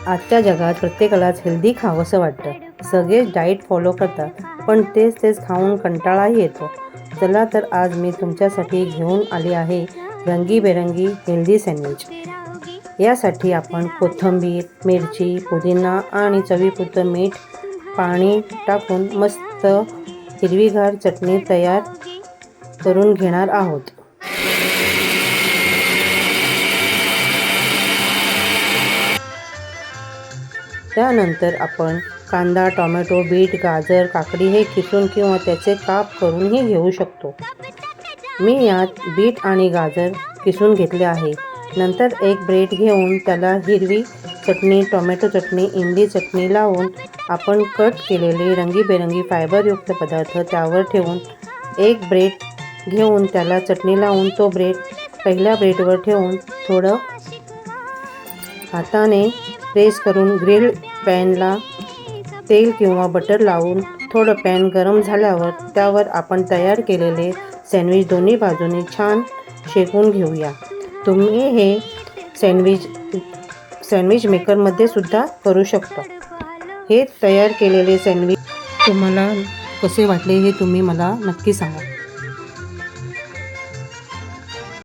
आजच्या जगात प्रत्येकालाच हेल्दी खावंसं वाटतं. सगळेच डाएट फॉलो करतात, पण तेच खाऊन कंटाळाही येतो. चला तर आज मी तुमच्यासाठी घेऊन आली आहे रंगीबेरंगी हेल्दी सँडविच. यासाठी आपण कोथिंबीर, मिरची, पुदिना आणि चवीपुरतं मीठ, पाणी टाकून मस्त हिरवीगार चटणी तयार करून घेणार आहोत. त्यानंतर आपण कांदा, टोमॅटो, बीट, गाजर, काकडी हे किसून किंवा त्याचे काप करूनही घेऊ शकतो. मी यात बीट आणि गाजर किसून घेतले आहे. नंतर एक ब्रेड घेऊन त्याला हिरवी चटणी, टोमॅटो चटणी, इमली चटणी लावून आपण कट केलेले रंगीबेरंगी फायबरयुक्त पदार्थ त्यावर ठेवून एक ब्रेड घेऊन त्याला चटणी लावून तो ब्रेड पहिल्या ब्रेडवर ठेवून थोडं हाताने प्रेस करून ग्रिल्ड पॅनला तेल किंवा बटर लावून थोडं पॅन गरम झाल्यावर त्यावर आपण तयार केलेले सँडविच दोन्ही बाजूने छान शेकून घेऊया. तुम्ही हे सँडविच मेकरमध्ये सुद्धा करू शकता. हे तयार केलेले सँडविच तुम्हाला कसे वाटले हे तुम्ही मला नक्की सांगा.